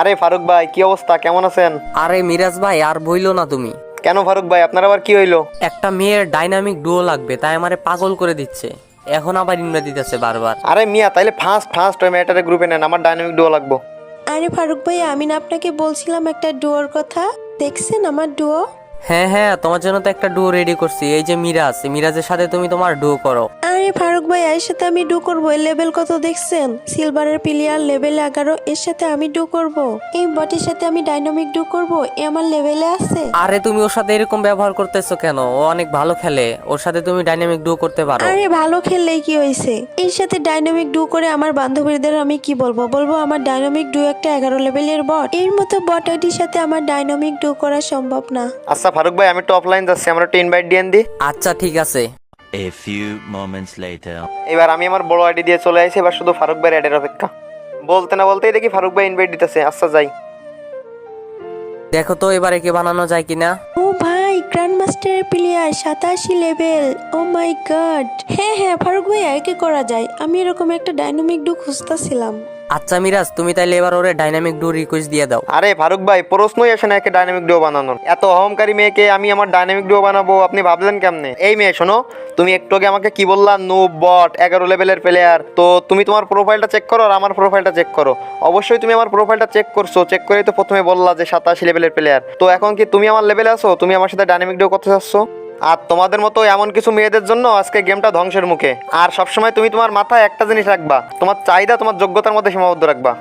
আরে ফারুক ভাই, কি অবস্থা, কেমন আছেন? আরে মিরাজ ভাই, আর বইলো না তুমি। কেন ফারুক ভাই, আপনার আবার কি হইলো? একটা মেয়ের ডাইনামিক ডুও লাগবে, তাই আমারে পাগল করে দিচ্ছে। এখন আবার ইনভাইট দিতেছে বারবার। আরে মিয়া, তাইলে ফার্স্ট ফার্স্ট ওই মেয়েটারে গ্রুপে নেন, আমার ডাইনামিক ডুও লাগবো। আরে ফারুক ভাই, আমি না আপনাকে বলছিলাম একটা ডুয়োর কথা। দেখছেন আমার ডুয়ো? হ্যাঁ হ্যাঁ, তোমার জন্য তো একটা ডুও রেডি করছি। এই যে মিরাজ, মিরাজের সাথে তুমি তোমার ডুও করো। আরে ফারুক ভাই, এর সাথে আমি ডু করবো। এর লেভেল কত দেখছেন? সিলভারের প্লেয়ার, লেভেল 11। এর সাথে আমি ডু করব। এই বটির সাথে আমি ডাইনামিক ডু করব। এ আমার লেভেলে আছে। আরে তুমি ওর সাথে এরকম ব্যবহার করতেছো কেন? ও অনেক ভালো খেলে, ওর সাথে তুমি ডাইনামিক ডুও করতে পারো। আরে ভালো খেললেই কি হয়েছে? এর সাথে ডাইনামিক ডু করে আমার বান্ধবীদের আমি কি বলবো? বলবো আমার ডাইনামিক ডু একটা 11 লেভেলের বট। এর মতো বট আইডির সাথে আমার ডাইনামিক ডু করা সম্ভব না। আচ্ছা ফারুক ভাই, আমি একটু অফলাইন যাচ্ছি, আমার একটু ইনভাইট দিয়ে দি। আচ্ছা ঠিক আছে। A few moments later. এবার আমি আমার বড় আইডি দিয়ে চলে আসি, এবার শুধু ফারুক ভাইয়ের অ্যাডের অপেক্ষা। বলতে না বলতেই দেখি ফারুক ভাই ইনভাইট দিতেছে। আচ্ছা যাই। দেখো তো এবারে কে বানানো যায় কিনা। ও ভাই, গ্র্যান্ড মাস্টারের প্লেয়ার 87 লেভেল। ও মাই গড। হ্যাঁ হ্যাঁ ফারুক ভাই, আর কি করা যায়? আমি এরকম একটা ডাইনামিক ডু খুঁজতেছিলাম। আচ্ছা মিরাজ, তুমি তাইলে এবার ওরে ডাইনামিক ডু রিকোয়েস্ট দিয়ে দাও। আরে ফারুক ভাই, প্রশ্নই আসে না একে ডাইনামিক ডুও বানানোর। এত অহংকারী মেয়েকে আমি আমার ডাইনামিক ডুও বানাবো, আপনি ভাবলেন কেমনে? এই মেয়ে শোনো, তুমি একটু আগে আমাকে কি বললা? নো বট, 11 লেভেলের প্লেয়ার। তো তুমি তোমার প্রোফাইলটা চেক করো আর আমার প্রোফাইলটা চেক করো। অবশ্যই তুমি আমার প্রোফাইলটা চেক করছো, চেক করেই তো প্রথমে বললা যে 87 লেভেলের প্লেয়ার। তো এখন কি তুমি আমার লেভেলে আছো? তুমি আমার সাথে ডাইনামিক ডুও করতে চাচ্ছ? আর তোমাদের মতো এমন কিছু মেয়েদের জন্য আজকে গেমটা ধ্বংসের মুখে। আর সবসময় তুমি তোমার মাথায় একটা জিনিস রাখবা, তোমার চাহিদা তোমার যোগ্যতার মধ্যে সীমাবদ্ধ রাখবা।